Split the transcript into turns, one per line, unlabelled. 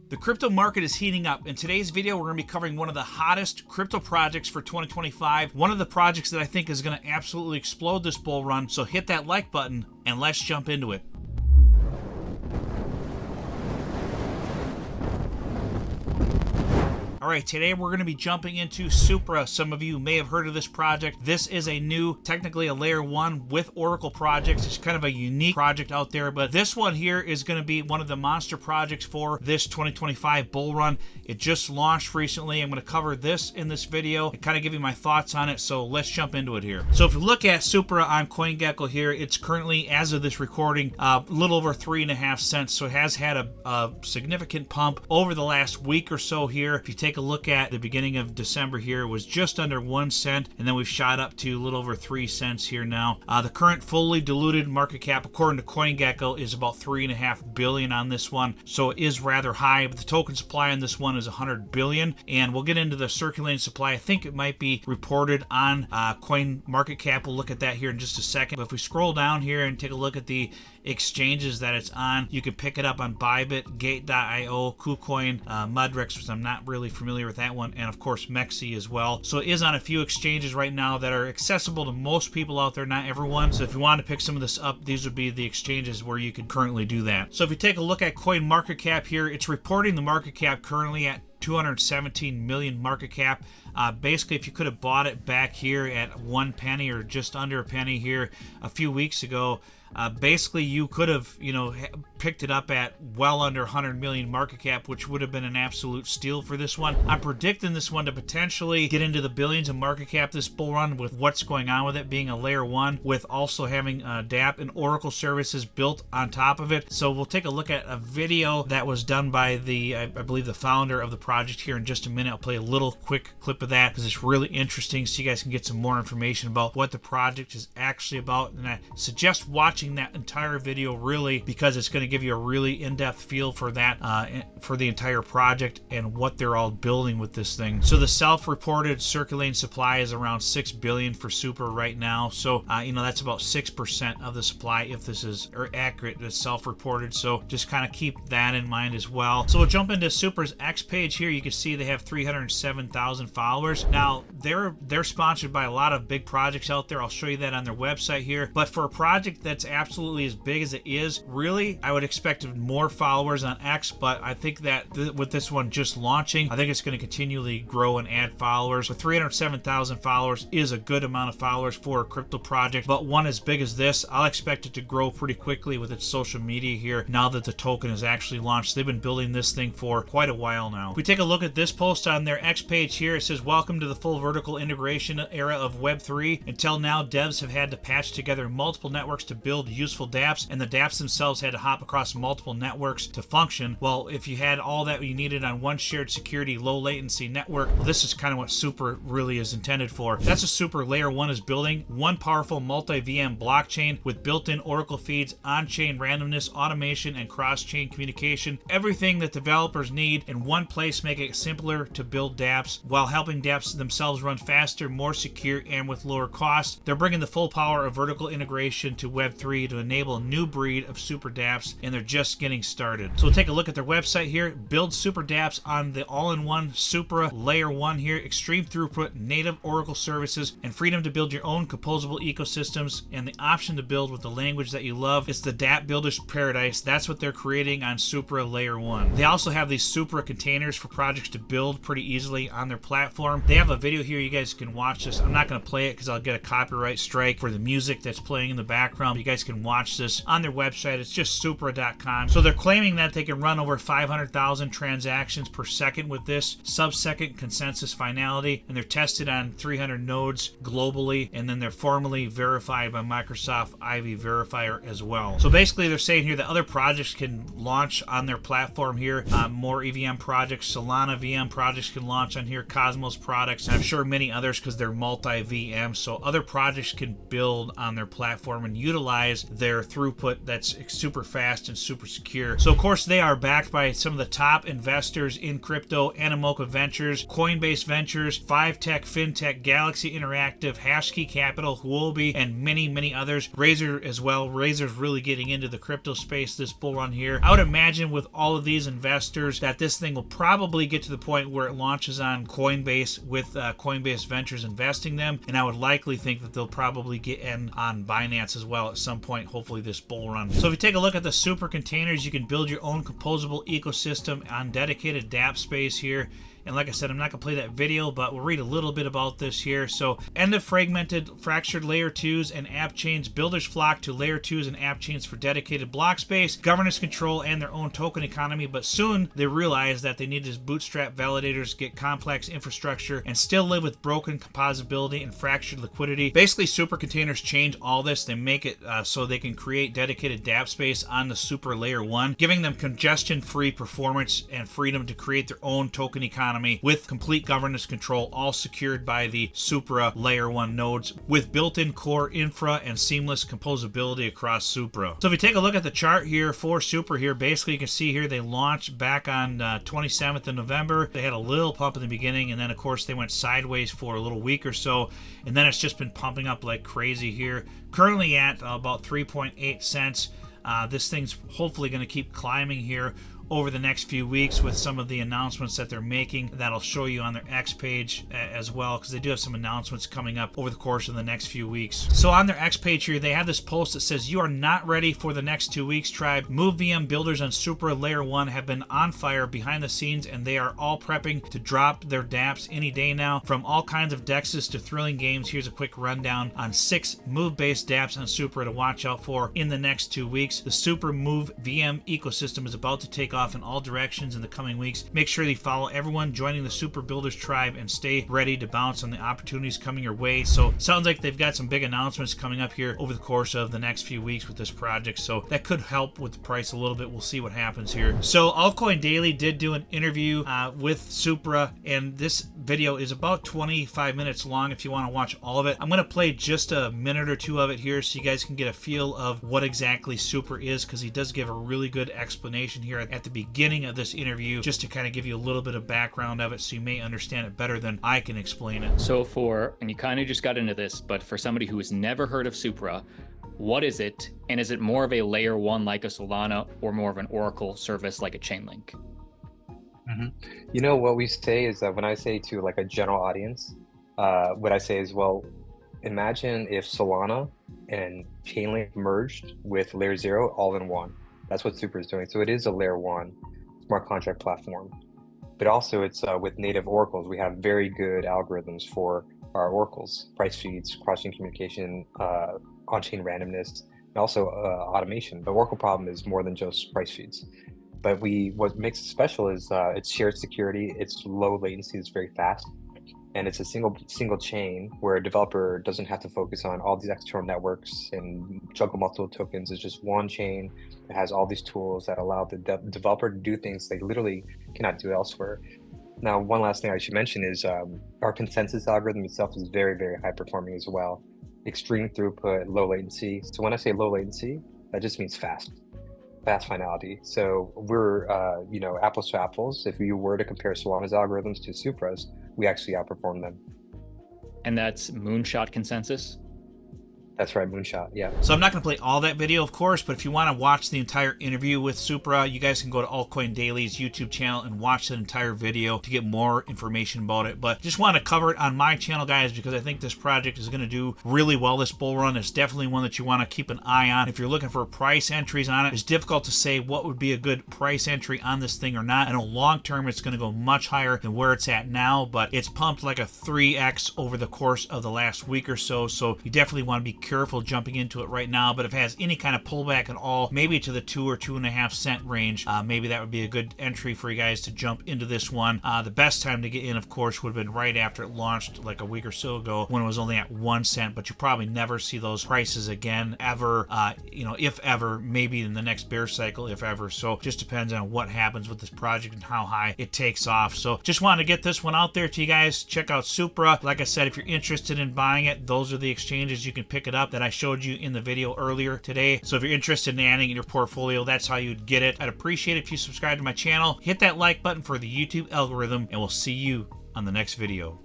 The crypto market is heating up. In today's video, we're going to be covering one of the hottest crypto projects for 2025. One of the projects that I think is going to absolutely explode this bull run. So hit that like button and let's jump into it. All right, today we're going to be jumping into Supra. Some of you may have heard of this project. This is a new, technically a layer 1 with Oracle projects. It's kind of a unique project out there, but this one here is going to be one of the monster projects for this 2025 bull run. It just launched recently. I'm going to cover this in this video and kind of give you my thoughts on it. So let's jump into it here. So if you look at Supra on CoinGecko here, it's currently, as of this recording, a little over 3.5 cents. So it has had a significant pump over the last week or so here. If you take a look at the beginning of December here, it was just under 1 cent, and then we've shot up to a little over 3 cents here now. The current fully diluted market cap, according to CoinGecko, is about 3.5 billion on this one, so it is rather high, but the token supply on this one is 100 billion, and we'll get into the circulating supply. I think it might be reported on CoinMarketCap. We'll look at that here in just a second, but if we scroll down here and take a look at the exchanges that it's on, you can pick it up on Bybit, Gate.io, KuCoin, Mudrex, which I'm not really familiar with that one, and of course Mexi as well. So it is on a few exchanges right now that are accessible to most people out there, not everyone. So if you want to pick some of this up, these would be the exchanges where you could currently do that. So if you take a look at CoinMarketCap here, it's reporting the market cap currently at 217 million market cap. Basically, if you could have bought it back here at 1 penny or just under a penny here a few weeks ago, basically you could have, picked it up at well under 100 million market cap, which would have been an absolute steal for this one. I'm predicting this one to potentially get into the billions of market cap this bull run, with what's going on with it being a layer 1 with also having DApp and Oracle services built on top of it. So we'll take a look at a video that was done by I believe the founder of the project here in just a minute. I'll play a little quick clip of that because it's really interesting, so you guys can get some more information about what the project is actually about. And I suggest watching that entire video really, because it's going to give you a really in-depth feel for that, for the entire project and what they're all building with this thing. So the self-reported circulating supply is around 6 billion for Supra right now. So that's about 6% of the supply, if this is accurate. It's self-reported, so just kind of keep that in mind as well. So we'll jump into Supra's X page here. You can see they have 307,000 followers. Now they're sponsored by a lot of big projects out there. I'll show you that on their website here. But for a project that's absolutely as big as it is, really, I would expect more followers on X, but I think that with this one just launching, I think it's going to continually grow and add followers. With 307,000 followers is a good amount of followers for a crypto project, but one as big as this, I'll expect it to grow pretty quickly with its social media here now that the token is actually launched. They've been building this thing for quite a while now. If we take a look at this post on their X page here, it says, "Welcome to the full vertical integration era of Web3. Until now, devs have had to patch together multiple networks to build useful dApps, and the dApps themselves had to hop across multiple networks to function. Well, if you had all that you needed on one shared security, low latency network, well, this is kind of what Supra really is intended for. That's what Supra Layer 1 is building. One powerful multi-VM blockchain with built-in Oracle feeds, on-chain randomness, automation, and cross-chain communication. Everything that developers need in one place, make it simpler to build dApps while helping dApps themselves run faster, more secure, and with lower cost. They're bringing the full power of vertical integration to Web3 to enable a new breed of super dApps, and they're just getting started." So we'll take a look at their website here. Build super dApps on the all-in-one Supra Layer 1 here. Extreme throughput, native Oracle services, and freedom to build your own composable ecosystems, and the option to build with the language that you love. It's the dApp builder's paradise. That's what they're creating on Supra Layer 1. They also have these Supra containers for projects to build pretty easily on their platform. They have a video here. You guys can watch this. I'm not going to play it because I'll get a copyright strike for the music that's playing in the background. You guys can watch this on their website. It's just supra.com. So they're claiming that they can run over 500,000 transactions per second with this sub-second consensus finality, and they're tested on 300 nodes globally, and then they're formally verified by Microsoft Ivy Verifier as well. So basically they're saying here that other projects can launch on their platform here. More EVM projects, Solana VM projects can launch on here, Cosmos products, and I'm sure many others because they're multi-VM. So other projects can build on their platform and utilize utilize their throughput that's super fast and super secure. So of course they are backed by some of the top investors in crypto: Animoca Ventures, Coinbase Ventures, 5Tech, FinTech, Galaxy Interactive, Hashkey Capital, Huobi, and many others. Razor as well. Razor's really getting into the crypto space this bull run here. I would imagine with all of these investors that this thing will probably get to the point where it launches on Coinbase with Coinbase Ventures investing them, and I would likely think that they'll probably get in on Binance as well at some point, hopefully this bull run. So if you take a look at the Supra containers, you can build your own composable ecosystem on dedicated dApp space here. And like I said, I'm not going to play that video, but we'll read a little bit about this here. So, end of fragmented, fractured layer 2s and app chains. Builders flock to layer 2s and app chains for dedicated block space, governance control, and their own token economy. But soon, they realize that they need to bootstrap validators, get complex infrastructure, and still live with broken composability and fractured liquidity. Basically, Supra containers change all this. They make it so they can create dedicated dApp space on the Supra layer 1, giving them congestion-free performance and freedom to create their own token economy with complete governance control, all secured by the Supra layer 1 nodes with built-in core infra and seamless composability across Supra. So if you take a look at the chart here for Supra here, basically you can see here they launched back on 27th of November. They had a little pump in the beginning, and then of course they went sideways for a little week or so, and then it's just been pumping up like crazy here. Currently at about 3.8 cents. This thing's hopefully going to keep climbing here over the next few weeks with some of the announcements that they're making that I'll show you on their X page as well, because they do have some announcements coming up over the course of the next few weeks. So on their X page here, they have this post that says, "You are not ready for the next 2 weeks, tribe. Move VM builders on Supra layer 1 have been on fire behind the scenes, and they are all prepping to drop their dApps any day now. From all kinds of dexes to thrilling games, here's a quick rundown on 6 move-based dApps on Supra to watch out for in the next 2 weeks. The Supra Move VM ecosystem is about to take off in all directions in the coming weeks. Make sure you follow everyone joining the Supra Builders tribe and stay ready to bounce on the opportunities coming your way." So sounds like they've got some big announcements coming up here over the course of the next few weeks with this project, so that could help with the price a little bit. We'll see what happens here. So Altcoin Daily did do an interview with Supra, and this video is about 25 minutes long if you want to watch all of it. I'm going to play just a minute or two of it here so you guys can get a feel of what exactly Supra is, because he does give a really good explanation here at the beginning of this interview, just to kind of give you a little bit of background of it so you may understand it better than I can explain it.
So and you kind of just got into this, but for somebody who has never heard of Supra, what is it? And is it more of a layer 1 like a Solana, or more of an Oracle service like a Chainlink?
You know, what we say is that when I say to like a general audience, what I say is, well, imagine if Solana and Chainlink merged with layer 0 all in one. That's what Supra is doing. So it is a layer 1 smart contract platform, but also it's with native oracles. We have very good algorithms for our oracles: price feeds, cross-chain communication, on-chain randomness, and also automation. The oracle problem is more than just price feeds. But what makes it special is it's shared security, it's low latency, it's very fast, and it's a single chain where a developer doesn't have to focus on all these external networks and juggle multiple tokens. It's just one chain that has all these tools that allow the developer to do things they literally cannot do elsewhere. Now, one last thing I should mention is our consensus algorithm itself is very, very high performing as well. Extreme throughput, low latency. So when I say low latency, that just means fast finality. So we're, apples to apples. If you were to compare Solana's algorithms to Supra's, we actually outperform them.
And that's Moonshot consensus?
That's right, Moonshot, yeah.
So I'm not going to play all that video, of course, but if you want to watch the entire interview with Supra, you guys can go to Altcoin Daily's YouTube channel and watch the entire video to get more information about it. But just want to cover it on my channel, guys, because I think this project is going to do really well this bull run. It's definitely one that you want to keep an eye on. If you're looking for price entries on it, it's difficult to say what would be a good price entry on this thing or not. I know long term it's going to go much higher than where it's at now, but it's pumped like a 3x over the course of the last week or so. So you definitely want to be careful jumping into it right now, but if it has any kind of pullback at all, maybe to the 2 or 2.5 cent range, maybe that would be a good entry for you guys to jump into this one. The best time to get in, of course, would have been right after it launched like a week or so ago when it was only at 1 cent, but you probably never see those prices again ever, if ever, maybe in the next bear cycle, if ever. So just depends on what happens with this project and how high it takes off. So just wanted to get this one out there to you guys. Check out Supra. Like I said, if you're interested in buying it, those are the exchanges you can pick it up that I showed you in the video earlier today. So if you're interested in adding in your portfolio, that's how you'd get it. I'd appreciate it if you subscribe to my channel, hit that like button for the YouTube algorithm, and we'll see you on the next video.